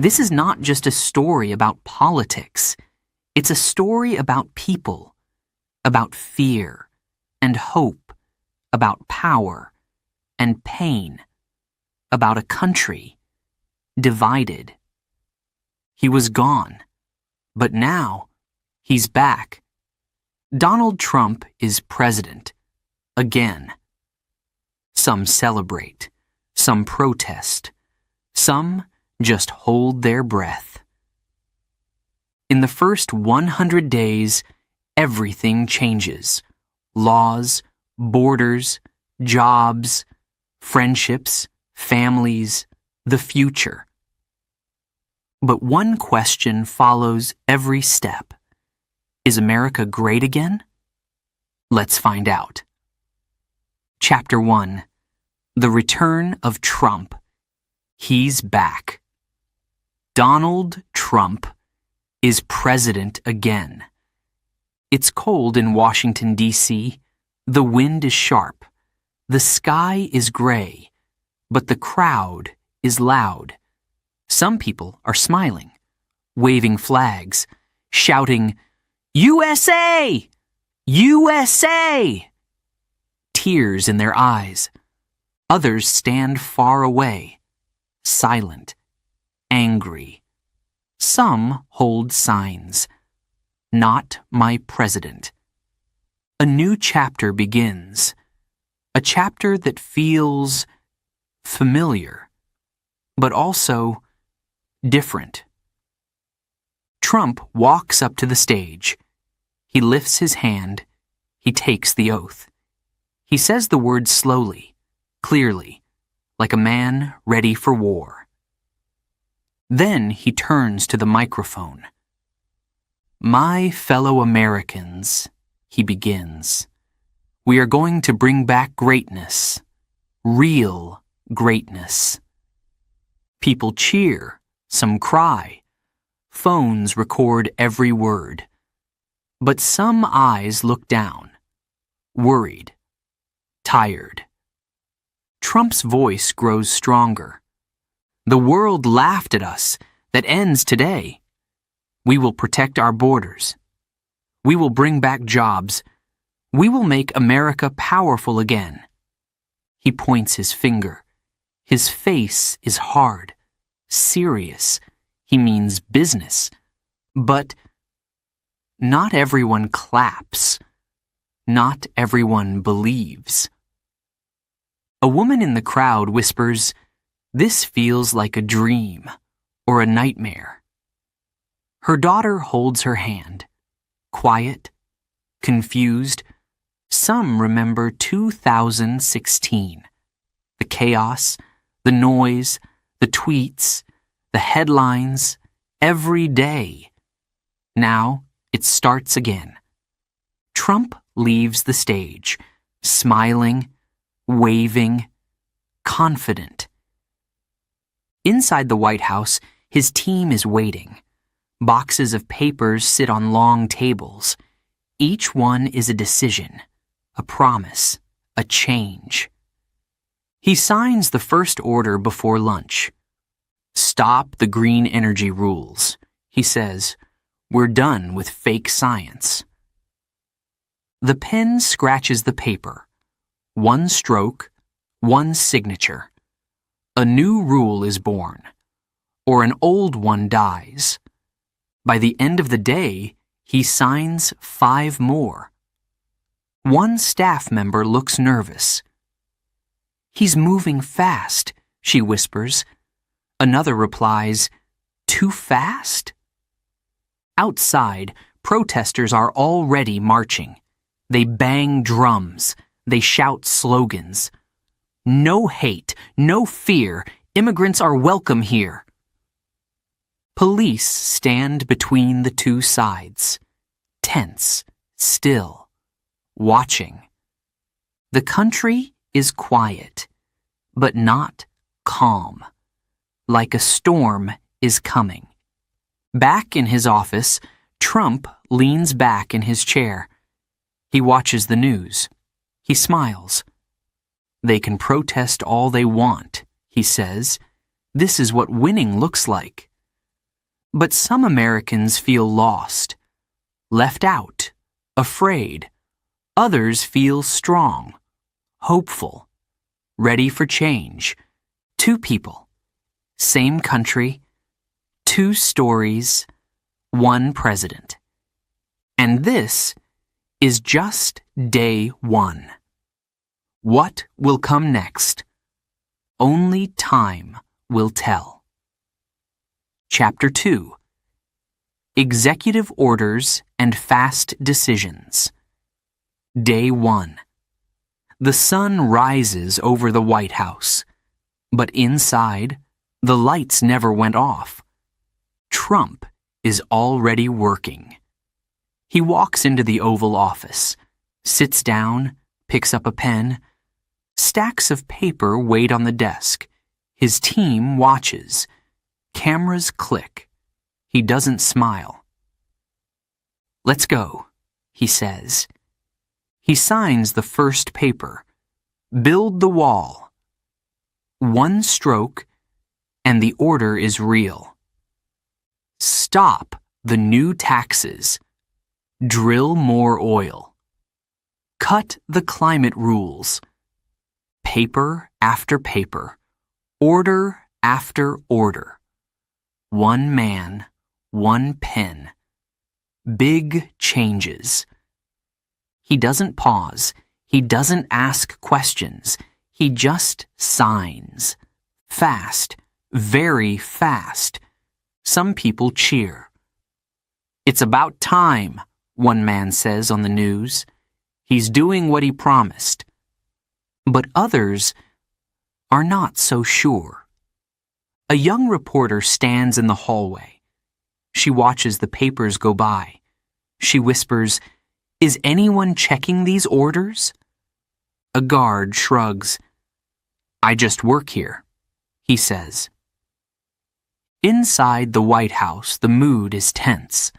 This is not just a story about politics. It's a story about people, about fear and hope, about power and pain, about a country divided. He was gone, but now he's back. Donald Trump is president, again. Some celebrate, some protest, some just hold their breath. In the first 100 days, everything changes. Laws, borders, jobs, friendships, families, the future. But one question follows every step. Is America great again? Let's find out. Chapter 1. The Return of Trump. He's back. Donald Trump is president again. It's cold in Washington, D.C. The wind is sharp. The sky is gray, but the crowd is loud. Some people are smiling, waving flags, shouting, USA! USA! Tears in their eyes. Others stand far away, silent, angry. Some hold signs. Not my president. A new chapter begins. A chapter that feels familiar, but also different. Trump walks up to the stage. He lifts his hand. He takes the oath. He says the words slowly, clearly, like a man ready for war. Then he turns to the microphone. My fellow Americans, he begins, we are going to bring back greatness, real greatness. People cheer, some cry. Phones record every word. But some eyes look down, worried, tired. Trump's voice grows stronger. The world laughed at us. That ends today. We will protect our borders. We will bring back jobs. We will make America powerful again. He points his finger. His face is hard, serious. He means business. But not everyone claps. Not everyone believes. A woman in the crowd whispers, "This feels like a dream or a nightmare." Her daughter holds her hand, quiet, confused. Some remember 2016. The chaos, the noise, the tweets, the headlines, every day. Now it starts again. Trump leaves the stage, smiling, waving, confident. Inside the White House, his team is waiting. Boxes of papers sit on long tables. Each one is a decision, a promise, a change. He signs the first order before lunch. Stop the green energy rules, he says. We're done with fake science. The pen scratches the paper. One stroke, one signature. A new rule is born, or an old one dies. By the end of the day, he signs 5 more. One staff member looks nervous. He's moving fast, she whispers. Another replies, too fast? Outside, protesters are already marching. They bang drums. They shout slogans. No hate, no fear. Immigrants are welcome here. Police stand between the two sides, tense, still, watching. The country is quiet, but not calm, like a storm is coming. Back in his office, Trump leans back in his chair. He watches the news. He smiles. They can protest all they want, he says. This is what winning looks like. But some Americans feel lost, left out, afraid. Others feel strong, hopeful, ready for change. Two people, same country, two stories, one president. And this is just day one. What will come next? Only time will tell. Chapter 2. Executive Orders and Fast Decisions. Day 1. The sun rises over the White House, but inside, the lights never went off. Trump is already working. He walks into the Oval Office, sits down, picks up a pen. Stacks of paper wait on the desk. His team watches. Cameras click. He doesn't smile. "Let's go," he says. He signs the first paper. Build the wall. One stroke, and the order is real. Stop the new taxes. Drill more oil. Cut the climate rules. Paper after paper. Order after order. One man, one pen. Big changes. He doesn't pause. He doesn't ask questions. He just signs. Fast, very fast. Some people cheer. "It's about time," one man says on the news. He's doing what he promised. But others are not so sure. A young reporter stands in the hallway. She watches the papers go by. She whispers, "Is anyone checking these orders?" A guard shrugs. "I just work here," he says. Inside the White House, the mood is tense.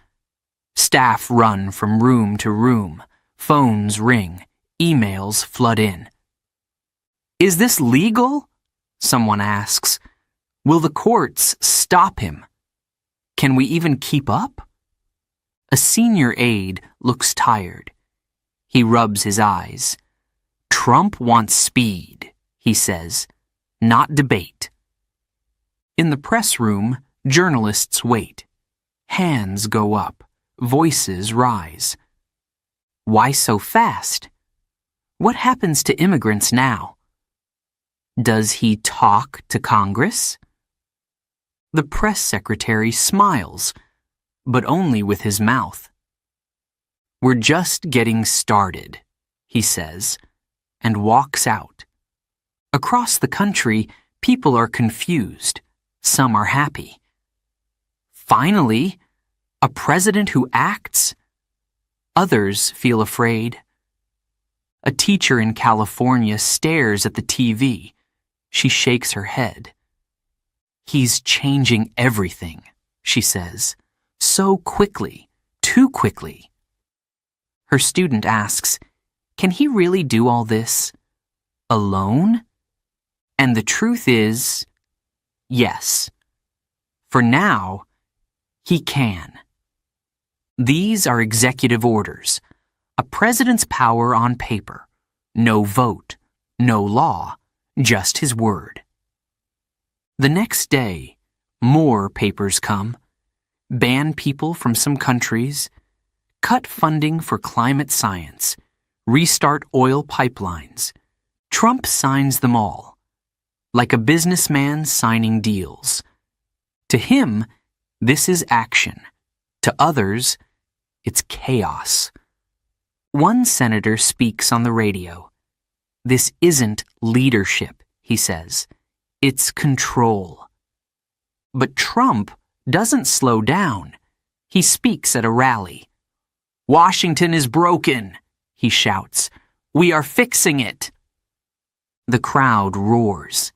Staff run from room to room. Phones ring. Emails flood in. "Is this legal?" someone asks. "Will the courts stop him? Can we even keep up?" A senior aide looks tired. He rubs his eyes. "Trump wants speed," he says, "not debate." In the press room, journalists wait. Hands go up. Voices rise. Why so fast? What happens to immigrants now? Does he talk to Congress? The press secretary smiles, but only with his mouth. "We're just getting started," he says, and walks out. Across the country, people are confused. Some are happy. Finally, a president who acts? Others feel afraid. A teacher in California stares at the TV. She shakes her head. "He's changing everything," she says. "So quickly, too quickly." Her student asks, "Can he really do all this? Alone?" And the truth is, yes. For now, he can. These are executive orders, a president's power on paper. No vote, no law, just his word. The next day, more papers come. Ban people from some countries. Cut funding for climate science. Restart oil pipelines. Trump signs them all, like a businessman signing deals. To him, this is action. To others, it's chaos. One senator speaks on the radio. "This isn't leadership," he says. "It's control." But Trump doesn't slow down. He speaks at a rally. "Washington is broken," he shouts. "We are fixing it." The crowd roars.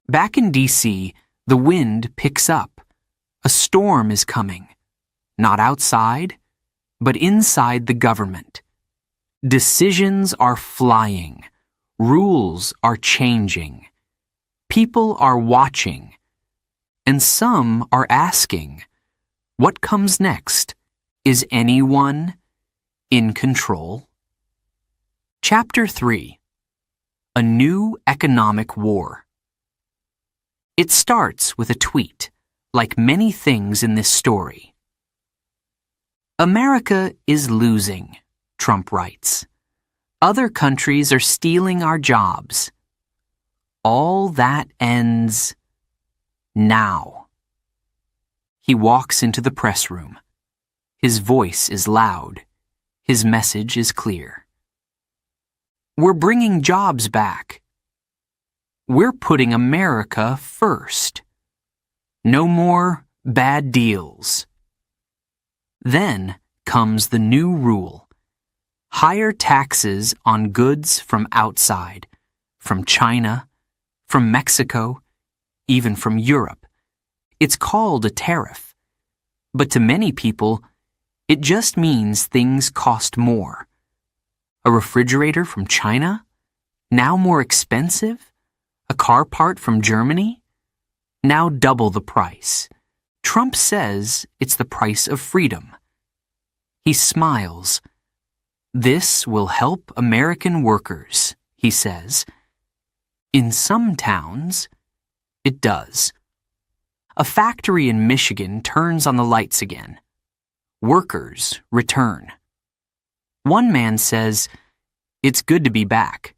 Back in D.C., the wind picks up. A storm is coming. Not outside, but inside the government. Decisions are flying. Rules are changing. People are watching. And some are asking, What comes next? Is anyone in control? Chapter 3. A New Economic War. It starts with a tweet, like many things in this story. America is losing, Trump writes. Other countries are stealing our jobs. All that ends now. He walks into the press room. His voice is loud. His message is clear. We're bringing jobs back. We're putting America first. No more bad deals. Then comes the new rule. Higher taxes on goods from outside, from China, from Mexico, even from Europe. It's called a tariff. But to many people, it just means things cost more. A refrigerator from China? Now more expensive? A car part from Germany? Now double the price. Trump says it's the price of freedom. He smiles. This will help American workers, he says. In some towns, it does. A factory in Michigan turns on the lights again. Workers return. One man says, "It's good to be back."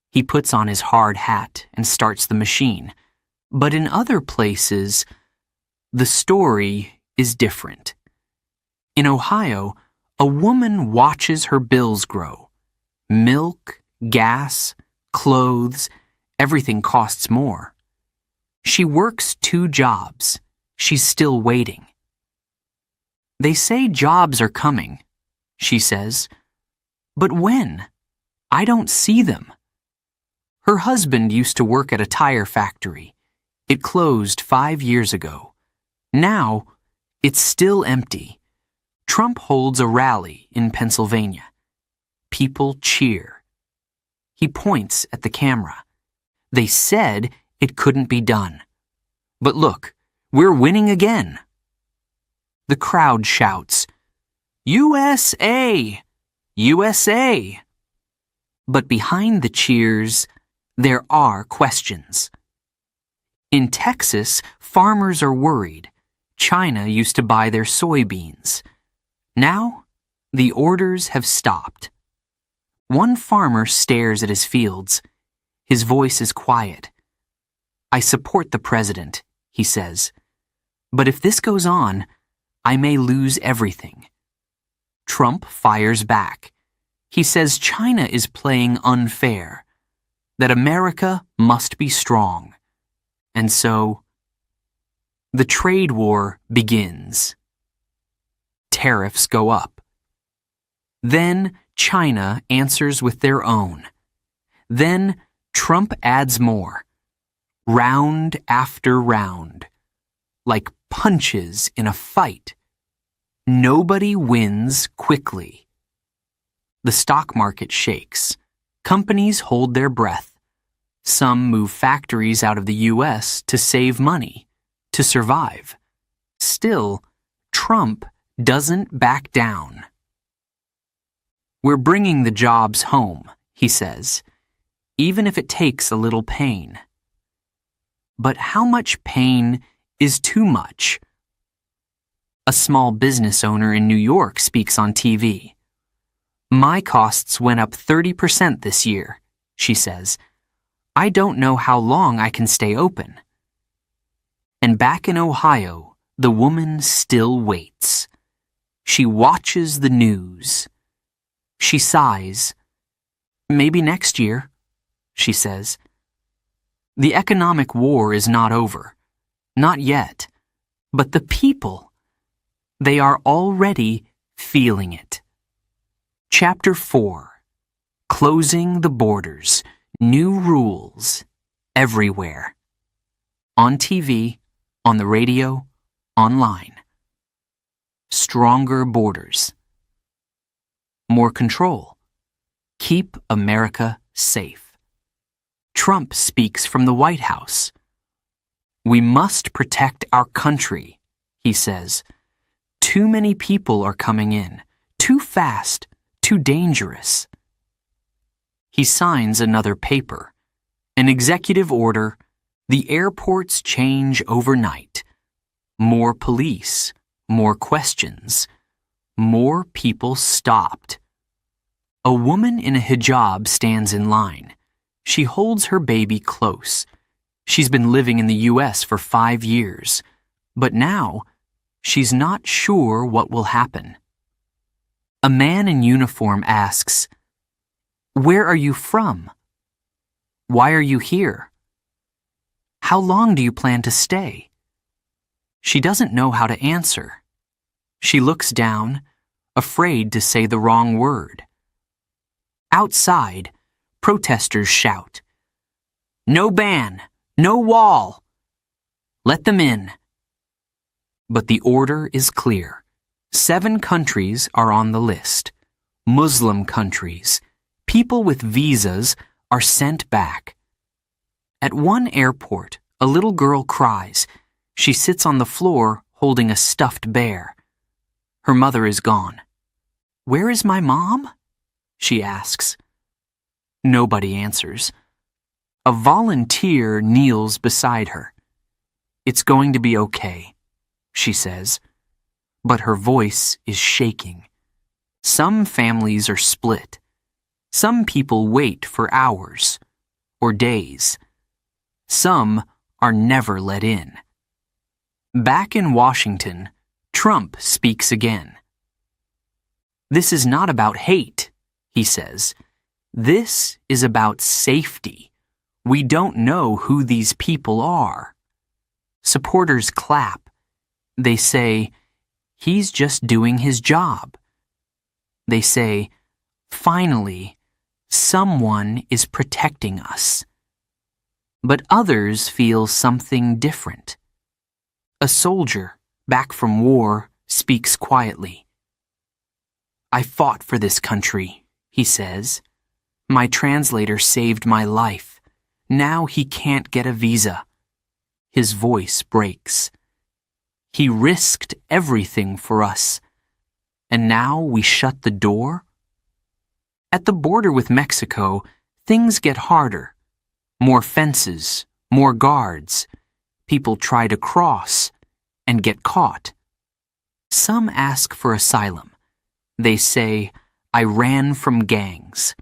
He puts on his hard hat and starts the machine. But in other places, the story is different. In Ohio, a woman watches her bills grow. Milk, gas, clothes, everything costs more. She works 2 jobs. She's still waiting. They say jobs are coming, she says. But when? I don't see them. Her husband used to work at a tire factory. It closed 5 years ago. Now, it's still empty. Trump holds a rally in Pennsylvania. People cheer. He points at the camera. They said it couldn't be done. But look, we're winning again. The crowd shouts, USA! USA! But behind the cheers, there are questions. In Texas, farmers are worried. China used to buy their soybeans. Now, the orders have stopped. One farmer stares at his fields. His voice is quiet. I support the president, he says. But if this goes on, I may lose everything. Trump fires back. He says China is playing unfair, that America must be strong. And so, the trade war begins. Tariffs go up. Then China answers with their own. Then Trump adds more. Round after round. Like punches in a fight. Nobody wins quickly. The stock market shakes. Companies hold their breath. Some move factories out of the U.S. to save money, to survive. Still, Trump doesn't back down. We're bringing the jobs home, he says, even if it takes a little pain. But how much pain is too much? A small business owner in New York speaks on TV. My costs went up 30% this year, she says. I don't know how long I can stay open. And back in Ohio, the woman still waits. She watches the news. She sighs. Maybe next year, she says. The economic war is not over. Not yet. But the people, they are already feeling it. Chapter 4. Closing the borders. New rules. Everywhere. On TV, on the radio, online. Stronger borders. More control. Keep America safe. Trump speaks from the White House. We must protect our country, he says. Too many people are coming in. Too fast. Too dangerous. He signs another paper. An executive order. The airports change overnight. More police. More questions. More people stopped. A woman in a hijab stands in line. She holds her baby close. She's been living in the U.S. for 5 years, but now she's not sure what will happen. A man in uniform asks, "Where are you from? Why are you here? How long do you plan to stay?" She doesn't know how to answer. She looks down, afraid to say the wrong word. Outside, protesters shout, "No ban! No wall! Let them in!" But the order is clear. 7 countries are on the list. Muslim countries. People with visas are sent back. At one airport, a little girl cries. She sits on the floor holding a stuffed bear. Her mother is gone. "Where is my mom?" she asks. Nobody answers. A volunteer kneels beside her. "It's going to be okay," she says, but her voice is shaking. Some families are split. Some people wait for hours or days. Some are never let in. Back in Washington, Trump speaks again. "This is not about hate," he says. "This is about safety. We don't know who these people are." Supporters clap. They say, "He's just doing his job." They say, "Finally, someone is protecting us." But others feel something different. A soldier, back from war, speaks quietly. "I fought for this country," he says. "My translator saved my life. Now he can't get a visa." His voice breaks. "He risked everything for us. And now we shut the door?" At the border with Mexico, things get harder. More fences, more guards. People try to cross and get caught. Some ask for asylum. They say, "I ran from gangs.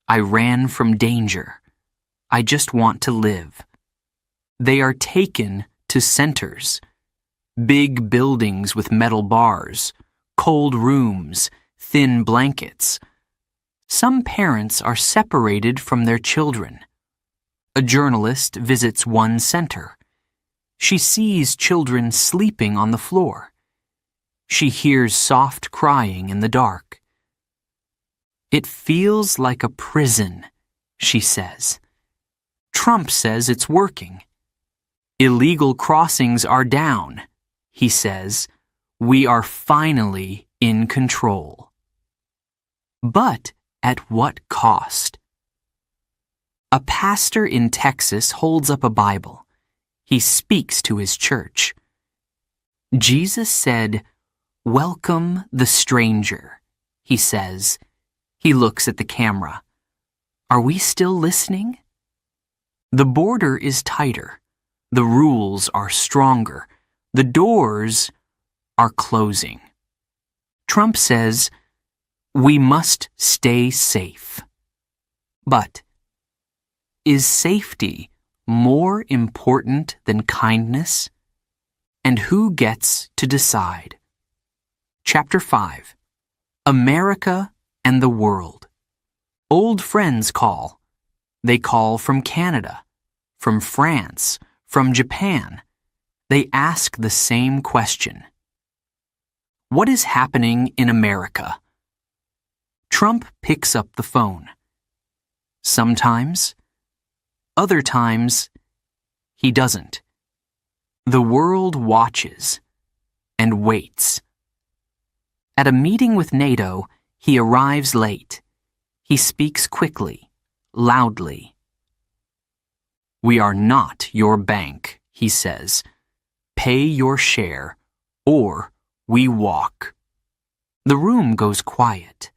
I ran from danger. I just want to live." They are taken to centers. Big buildings with metal bars, cold rooms, thin blankets. Some parents are separated from their children. A journalist visits one center. She sees children sleeping on the floor. She hears soft crying in the dark. "It feels like a prison," she says. Trump says it's working. "Illegal crossings are down," he says. "We are finally in control." But at what cost? A pastor in Texas holds up a Bible. He speaks to his church. Jesus said, "Welcome the stranger," he says. He looks at the camera. Are we still listening? The border is tighter. The rules are stronger. The doors are closing. Trump says, "We must stay safe." But is safety more important than kindness? And who gets to decide? Chapter 5. America and the World. Old friends call. They call from Canada, from France, from Japan. They ask the same question. What is happening in America? Trump picks up the phone. Sometimes, other times, he doesn't. The world watches and waits. At a meeting with NATO, he arrives late. He speaks quickly, loudly. "We are not your bank," he says. "Pay your share, or we walk. The room goes quiet.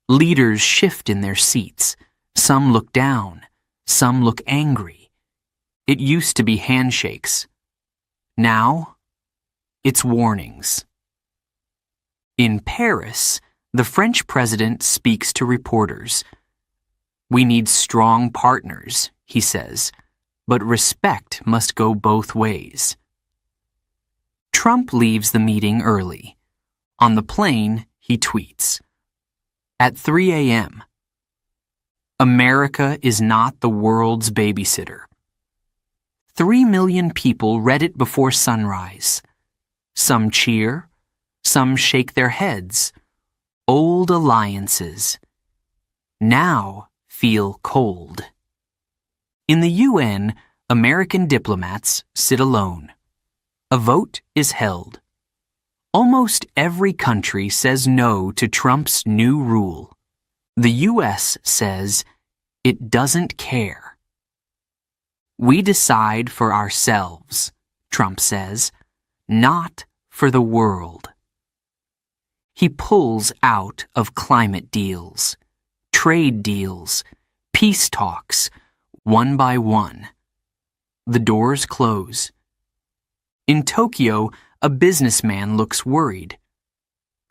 Leaders shift in their seats. Some look down. Some look angry. It used to be handshakes. Now, it's warnings. In Paris, the French president speaks to reporters. We need strong partners, he says, but respect must go both ways. Trump leaves the meeting early. On the plane, he tweets, at 3 a.m., America is not the world's babysitter. 3 million people read it before sunrise. Some cheer, some shake their heads. Old alliances now feel cold. In the UN, American diplomats sit alone. A vote is held. Almost every country says no to Trump's new rule. The U.S. says it doesn't care. We decide for ourselves, Trump says, not for the world. He pulls out of climate deals, trade deals, peace talks, one by one. The doors close. In Tokyo, a businessman looks worried.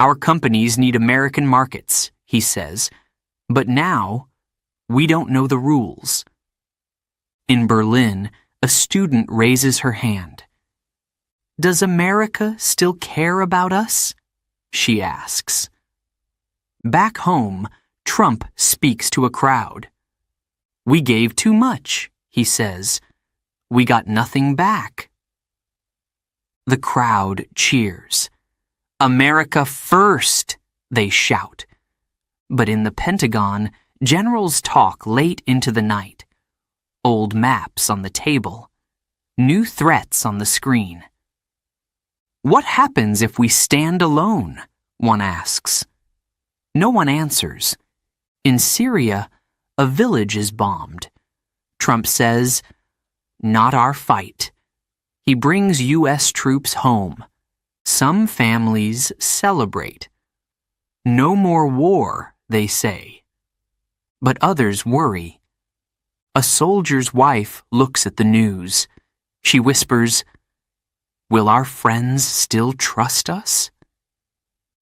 Our companies need American markets, he says, but now we don't know the rules. In Berlin, a student raises her hand. Does America still care about us? She asks. Back home, Trump speaks to a crowd. We gave too much, he says. We got nothing back. The crowd cheers. America first, they shout. But in the Pentagon, generals talk late into the night. Old maps on the table. New threats on the screen. What happens if we stand alone? One asks. No one answers. In Syria, a village is bombed. Trump says, not our fight. He brings U.S. troops home. Some families celebrate. No more war, they say. But others worry. A soldier's wife looks at the news. She whispers, will our friends still trust us?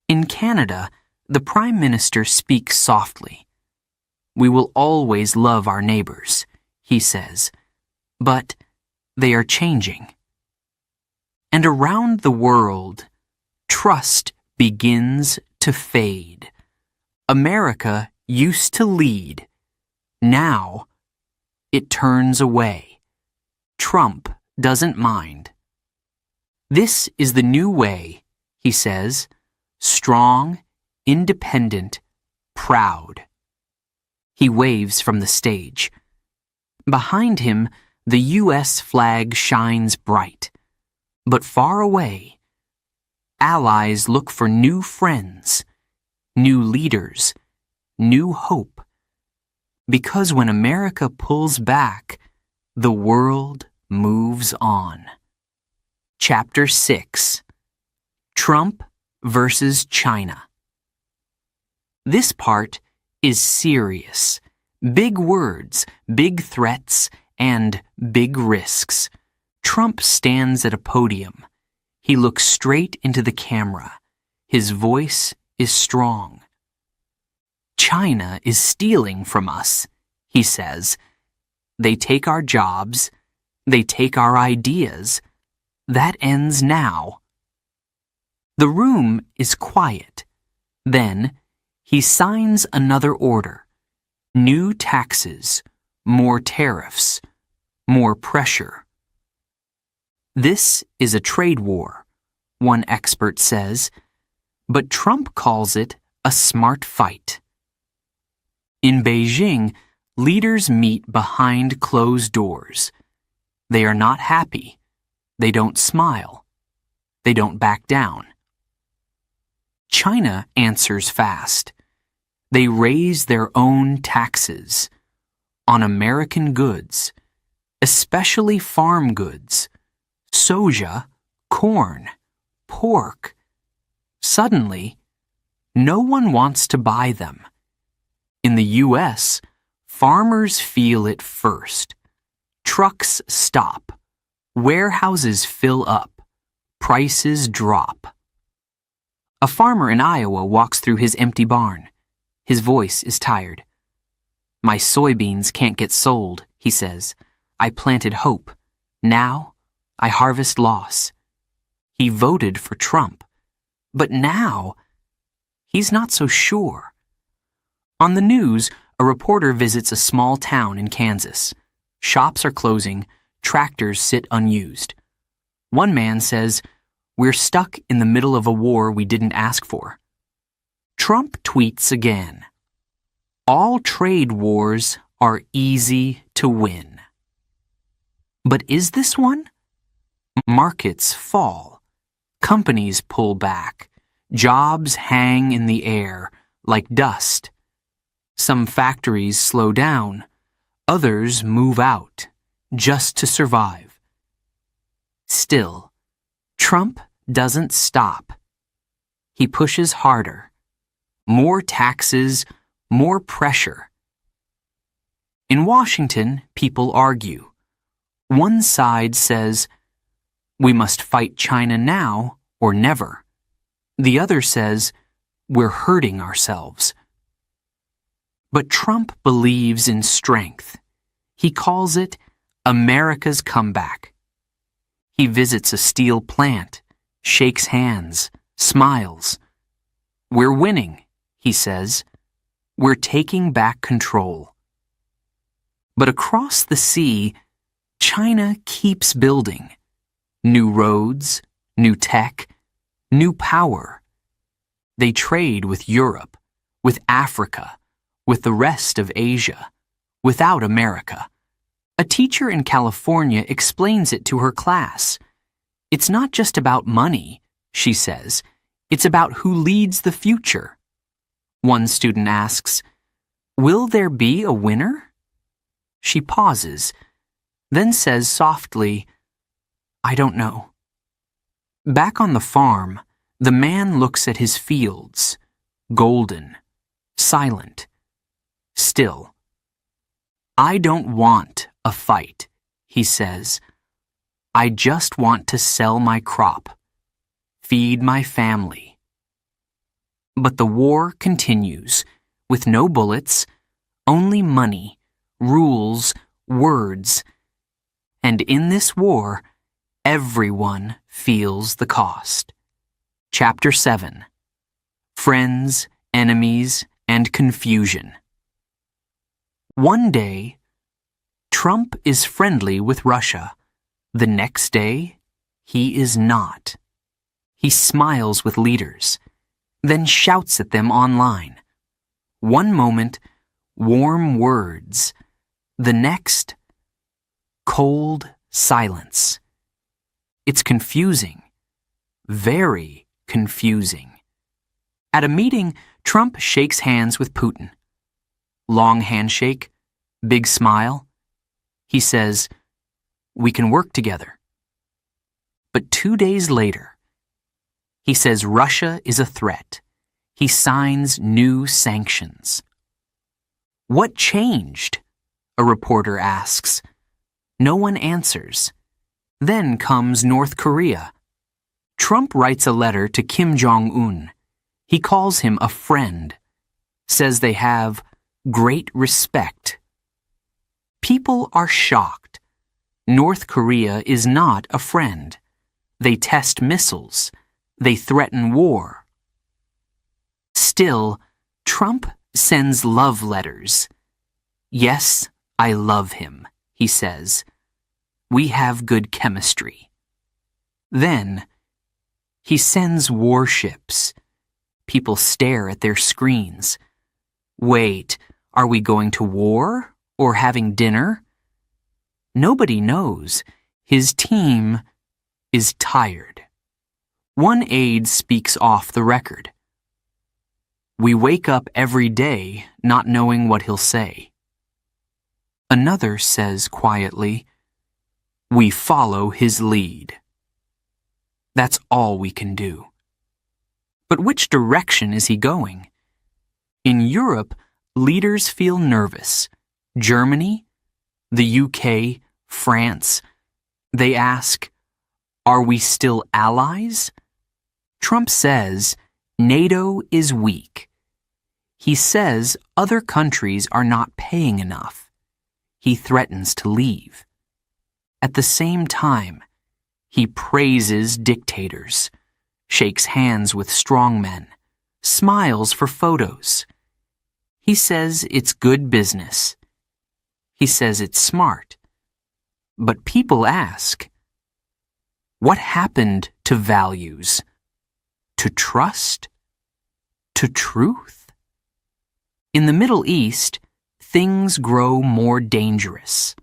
In Canada, the Prime Minister speaks softly. We will always love our neighbors, he says, but they are changing. And around the world, trust begins to fade. America used to lead. Now, it turns away. Trump doesn't mind. This is the new way, he says, strong, independent, proud. He waves from the stage. Behind him, the U.S. flag shines bright. But far away, allies look for new friends, new leaders, new hope. Because when America pulls back, the world moves on. Chapter 6. Trump versus China. This part is serious. Big words, big threats, and big risks. Trump stands at a podium. He looks straight into the camera. His voice is strong. China is stealing from us, he says. They take our jobs. They take our ideas. That ends now. The room is quiet. Then, he signs another order. New taxes, more tariffs, more pressure. This is a trade war, one expert says, but Trump calls it a smart fight. In Beijing, leaders meet behind closed doors. They are not happy. They don't smile. They don't back down. China answers fast. They raise their own taxes on American goods, especially farm goods, soja, corn, pork. Suddenly, no one wants to buy them. In the U.S., farmers feel it first. Trucks stop. Warehouses fill up. Prices drop. A farmer in Iowa walks through his empty barn. His voice is tired. "My soybeans can't get sold," he says. "I planted hope. Now, I harvest loss." He voted for Trump. But now, he's not so sure. On the news, a reporter visits a small town in Kansas. Shops are closing, tractors sit unused. One man says, "We're stuck in the middle of a war we didn't ask for." Trump tweets again. "All trade wars are easy to win." But is this one? Markets fall. Companies pull back. Jobs hang in the air like dust. Some factories slow down. Others move out just to survive. Still, Trump doesn't stop. He pushes harder. More taxes, more pressure. In Washington, people argue. One side says, "We must fight China now or never." The other says, "We're hurting ourselves." But Trump believes in strength. He calls it America's comeback. He visits a steel plant, shakes hands, smiles. "We're winning," he says. "We're taking back control." But across the sea, China keeps building. New roads, new tech, new power. They trade with Europe, with Africa, with the rest of Asia, without America. A teacher in California explains it to her class. "It's not just about money," she says. "It's about who leads the future." One student asks, "Will there be a winner?" She pauses, then says softly, "I don't know." Back on the farm, the man looks at his fields, golden, silent, still. "I don't want a fight," he says. "I just want to sell my crop, feed my family." But the war continues, with no bullets, only money, rules, words. And in this war, everyone feels the cost. Chapter 7. Friends, Enemies, and Confusion. One day, Trump is friendly with Russia. The next day, he is not. He smiles with leaders, then shouts at them online. One moment, warm words. The next, cold silence. It's confusing. Very confusing. At a meeting, Trump shakes hands with Putin. Long handshake, big smile. He says, "We can work together." But 2 days later, he says Russia is a threat. He signs new sanctions. "What changed?" a reporter asks. No one answers. Then comes North Korea. Trump writes a letter to Kim Jong-un. He calls him a friend, says they have great respect. People are shocked. North Korea is not a friend. They test missiles. They threaten war. Still, Trump sends love letters. "Yes, I love him," he says. "We have good chemistry." Then, he sends warships. People stare at their screens. Wait, are we going to war or having dinner? Nobody knows. His team is tired. One aide speaks off the record. "We wake up every day not knowing what he'll say." Another says quietly, "We follow his lead." That's all we can do. But which direction is he going? In Europe, leaders feel nervous. Germany, the UK, France. They ask, are we still allies? Trump says NATO is weak. He says other countries are not paying enough. He threatens to leave. At the same time, he praises dictators, shakes hands with strongmen, smiles for photos. He says it's good business. He says it's smart. But people ask, what happened to values? To trust? To truth? In the Middle East, things grow more dangerous.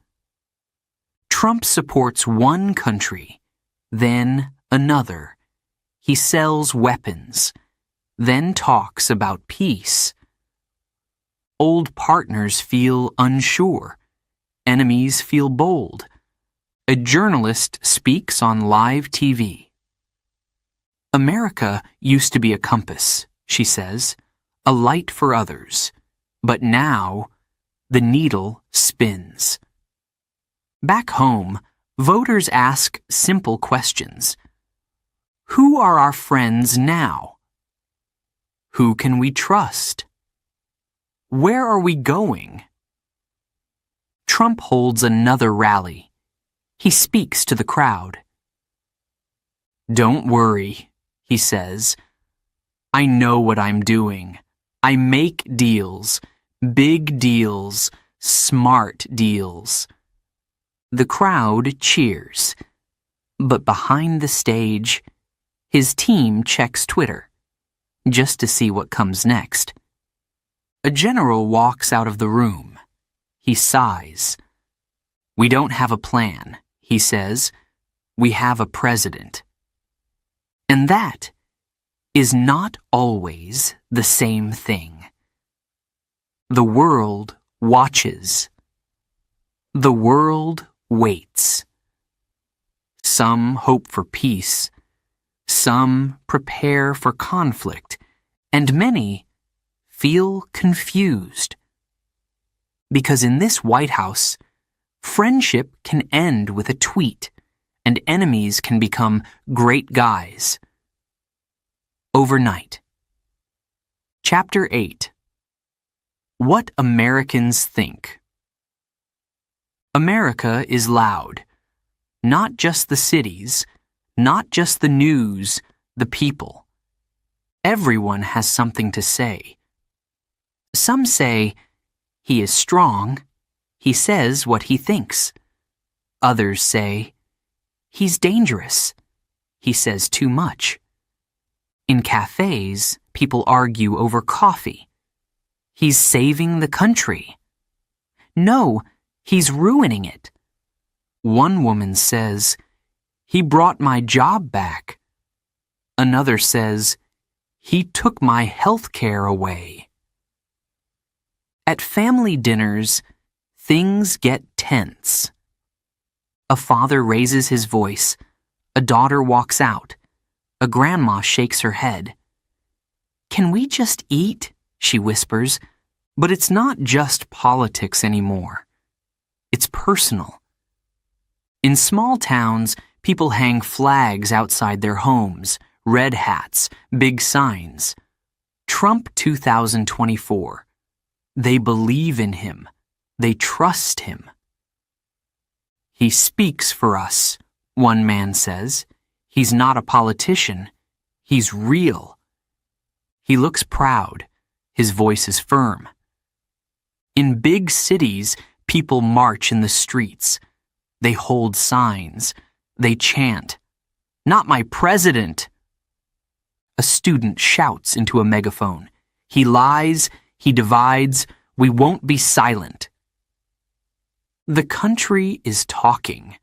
Trump supports one country, then another. He sells weapons, then talks about peace. Old partners feel unsure. Enemies feel bold. A journalist speaks on live TV. America used to be a compass, she says, a light for others. But now, the needle spins. Back home, voters ask simple questions. Who are our friends now? Who can we trust? Where are we going? Trump holds another rally. He speaks to the crowd. Don't worry, he says. I know what I'm doing. I make deals, big deals, smart deals. The crowd cheers. But behind the stage, his team checks Twitter, just to see what comes next. A general walks out of the room. He sighs. We don't have a plan, he says. We have a president. And that is not always the same thing. The world watches. The world waits. Some hope for peace. Some prepare for conflict. And many feel confused. Because in this White House, friendship can end with a tweet, and enemies can become great guys. Overnight. Chapter 8. What Americans Think. America is loud. Not just the cities, not just the news, the people. Everyone has something to say. Some say, he is strong, he says what he thinks. Others say, he's dangerous, he says too much. In cafes, people argue over coffee. He's saving the country. No, he's ruining it. One woman says, he brought my job back. Another says, he took my health care away. At family dinners, things get tense. A father raises his voice. A daughter walks out. A grandma shakes her head. Can we just eat? She whispers. But it's not just politics anymore. It's personal. In small towns, people hang flags outside their homes, red hats, big signs. Trump 2024. They believe in him. They trust him. He speaks for us, one man says. He's not a politician. He's real. He looks proud. His voice is firm. In big cities, people march in the streets. They hold signs. They chant, "Not my president!" A student shouts into a megaphone. He lies. He divides. We won't be silent. The country is talking,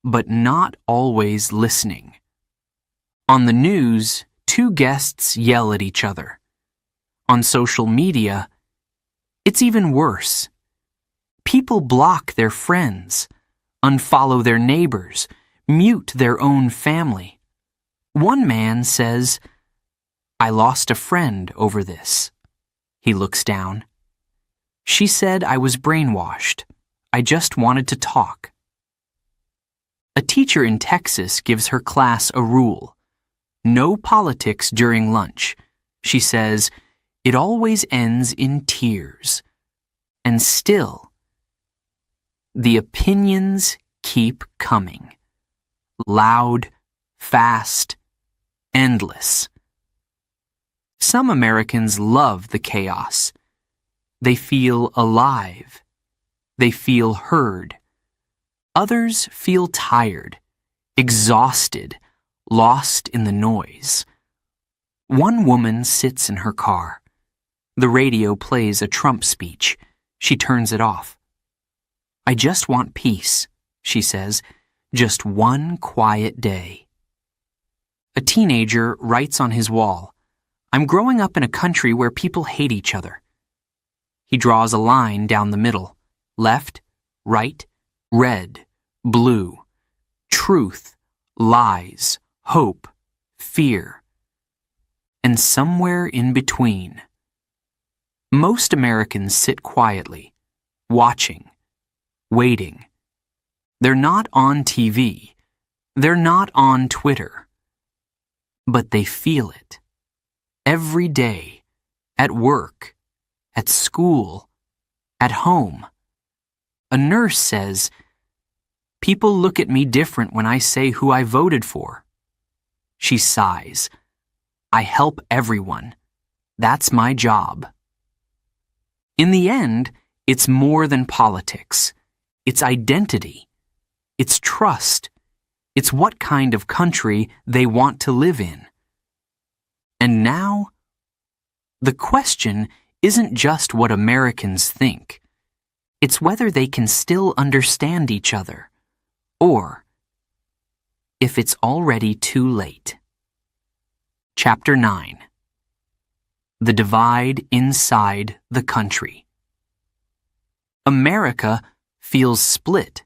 but not always listening. On the news, two guests yell at each other. On social media, it's even worse. People block their friends, unfollow their neighbors, mute their own family. One man says, I lost a friend over this. He looks down. She said I was brainwashed. I just wanted to talk. A teacher in Texas gives her class a rule. No politics during lunch. She says, it always ends in tears. And still, the opinions keep coming. Loud, fast, endless. Some Americans love the chaos. They feel alive. They feel heard. Others feel tired, exhausted, lost in the noise. One woman sits in her car. The radio plays a Trump speech. She turns it off. I just want peace, she says, just one quiet day. A teenager writes on his wall, I'm growing up in a country where people hate each other. He draws a line down the middle, left, right, red, blue, truth, lies, hope, fear, and somewhere in between. Most Americans sit quietly, watching, waiting. They're not on TV. They're not on Twitter. But they feel it. Every day, at work, at school, at home. A nurse says, people look at me different when I say who I voted for. She sighs. I help everyone. That's my job. In the end, it's more than politics. It's identity. It's trust. It's what kind of country they want to live in. And now, the question isn't just what Americans think. It's whether they can still understand each other, or if it's already too late. Chapter 9. The Divide Inside the Country. America feels split,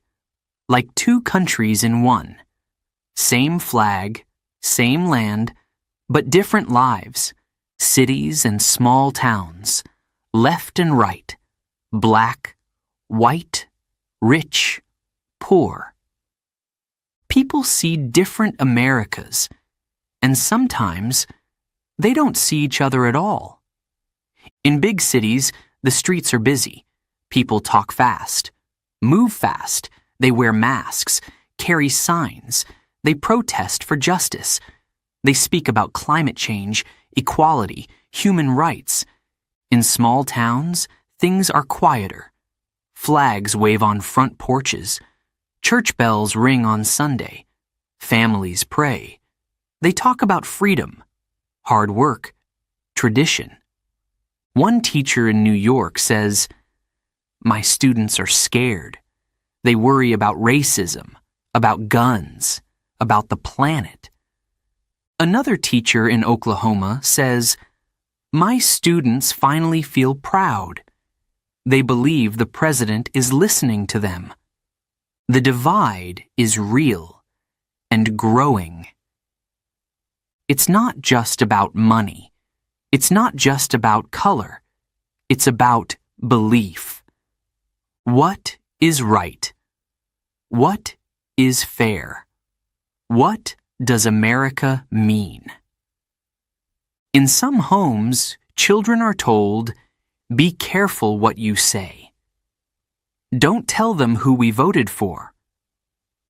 like two countries in one. Same flag, same land, but different lives, cities and small towns, left and right, black, white, rich, poor. People see different Americas, and sometimes they don't see each other at all. In big cities, the streets are busy. People talk fast, move fast, they wear masks, carry signs, they protest for justice. They speak about climate change, equality, human rights. In small towns, things are quieter. Flags wave on front porches. Church bells ring on Sunday. Families pray. They talk about freedom, hard work, tradition. One teacher in New York says, my students are scared. They worry about racism, about guns, about the planet. Another teacher in Oklahoma says, my students finally feel proud. They believe the president is listening to them. The divide is real and growing. It's not just about money. It's not just about color. It's about belief. What is right? What is fair? What does America mean? In some homes, children are told, be careful what you say. Don't tell them who we voted for.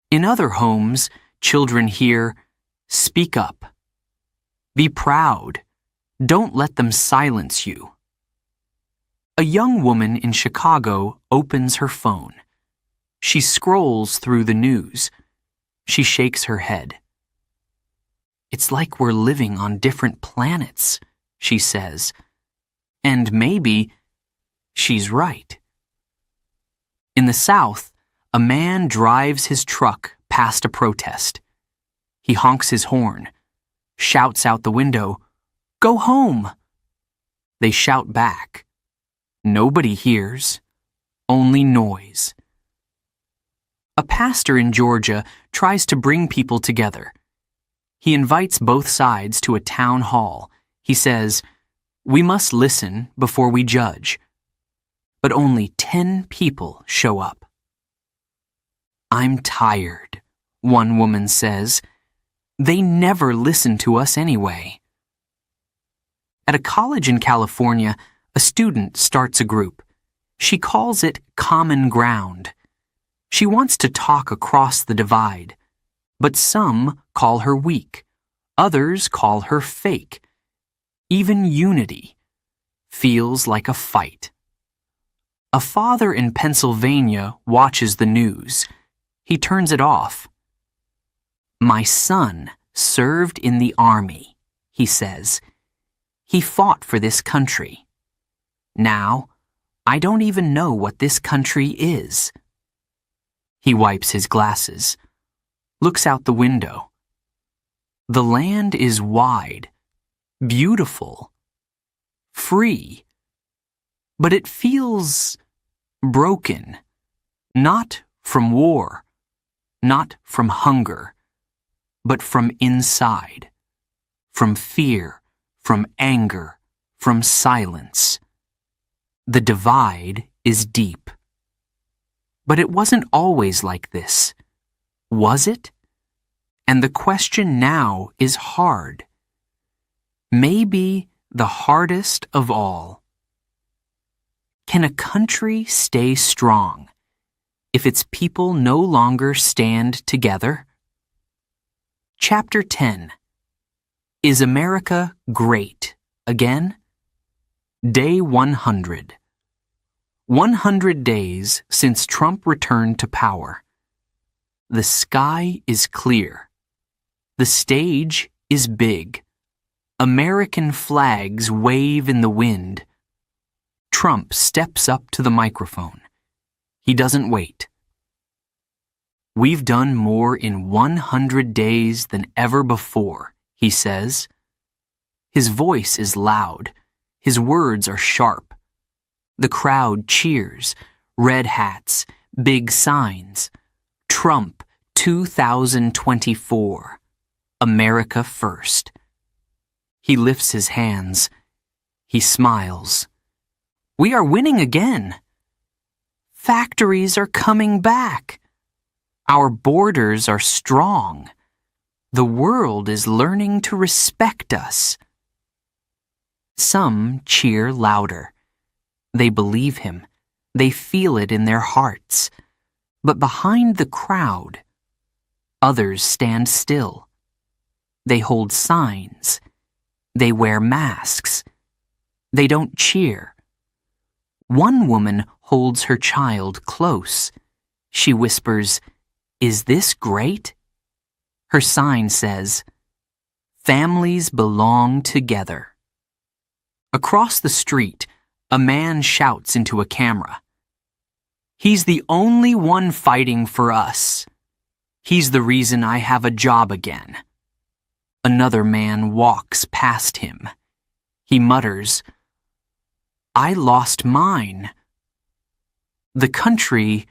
In other homes, children hear, speak up. Be proud. Don't let them silence you. A young woman in Chicago opens her phone. She scrolls through the news. She shakes her head. It's like we're living on different planets, she says. And maybe she's right. In the South, a man drives his truck past a protest. He honks his horn, shouts out the window, "Go home!" They shout back. Nobody hears, only noise. A pastor in Georgia tries to bring people together. He invites both sides to a town hall. He says, "We must listen before we judge." But only 10 people show up. "I'm tired," one woman says. "They never listen to us anyway." At a college in California, a student starts a group. She calls it Common Ground. She wants to talk across the divide, but some call her weak. Others call her fake. Even unity feels like a fight. A father in Pennsylvania watches the news. He turns it off. "My son served in the army," he says. "He fought for this country. Now, I don't even know what this country is." He wipes his glasses, looks out the window. The land is wide, beautiful, free, but it feels broken, not from war, not from hunger, but from inside, from fear, from anger, from silence. The divide is deep. But it wasn't always like this, was it? And the question now is hard. Maybe the hardest of all. Can a country stay strong if its people no longer stand together? Chapter 10. Is America great again? Day 100. 100 days since Trump returned to power. The sky is clear. The stage is big. American flags wave in the wind. Trump steps up to the microphone. He doesn't wait. "We've done more in 100 days than ever before," he says. His voice is loud. His words are sharp. The crowd cheers. Red hats, big signs. Trump 2024. America first. He lifts his hands. He smiles. "We are winning again. Factories are coming back. Our borders are strong. The world is learning to respect us." Some cheer louder. They believe him. They feel it in their hearts. But behind the crowd, others stand still. They hold signs. They wear masks. They don't cheer. One woman holds her child close. She whispers, "Is this great?" Her sign says, "Families belong together." Across the street, a man shouts into a camera. "He's the only one fighting for us. He's the reason I have a job again." Another man walks past him. He mutters, "I lost mine." The country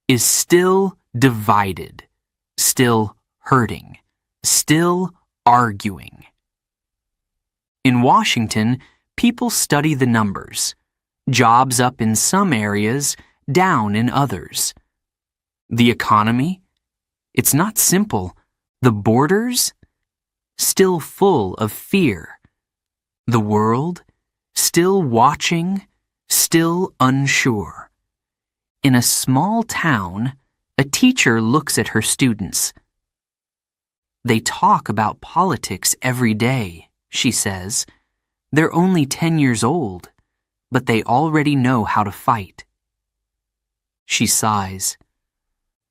is still divided, still hurting, still arguing. In Washington, people study the numbers. Jobs up in some areas, down in others. The economy? It's not simple. The borders? Still full of fear. The world? Still watching, still unsure. In a small town, a teacher looks at her students. "They talk about politics every day," she says. "They're only 10 years old, but they already know how to fight." She sighs.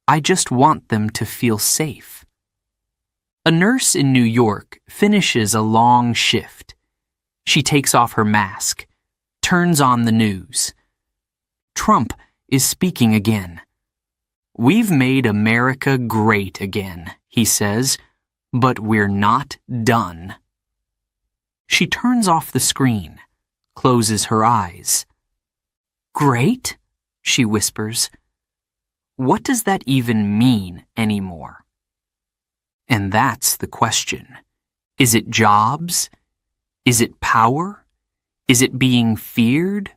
"I just want them to feel safe." A nurse in New York finishes a long shift. She takes off her mask, turns on the news. Trump is speaking again. "We've made America great again," he says, "but we're not done." She turns off the screen, closes her eyes. "Great?" she whispers. What does that even mean anymore? And that's the question. Is it jobs? Is it power? Is it being feared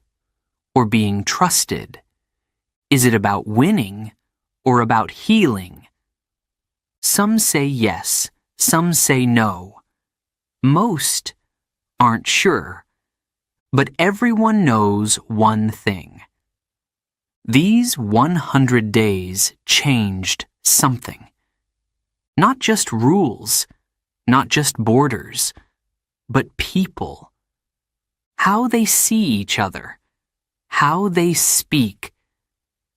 or being trusted? Is it about winning or about healing? Some say yes, some say no. Most aren't sure, but everyone knows one thing. These 100 days changed something. Not just rules, not just borders, but people. How they see each other, how they speak,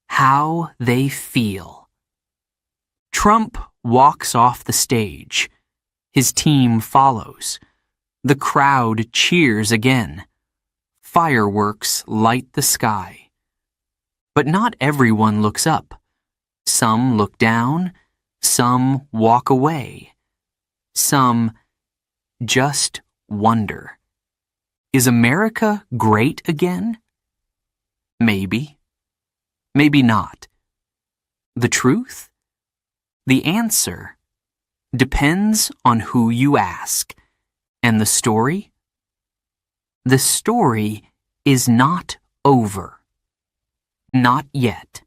how they feel. Trump walks off the stage. His team follows. The crowd cheers again. Fireworks light the sky. But not everyone looks up. Some look down, some walk away. Some just wonder. Is America great again? Maybe. Maybe not. The truth? The answer depends on who you ask. And the story? The story is not over. Not yet.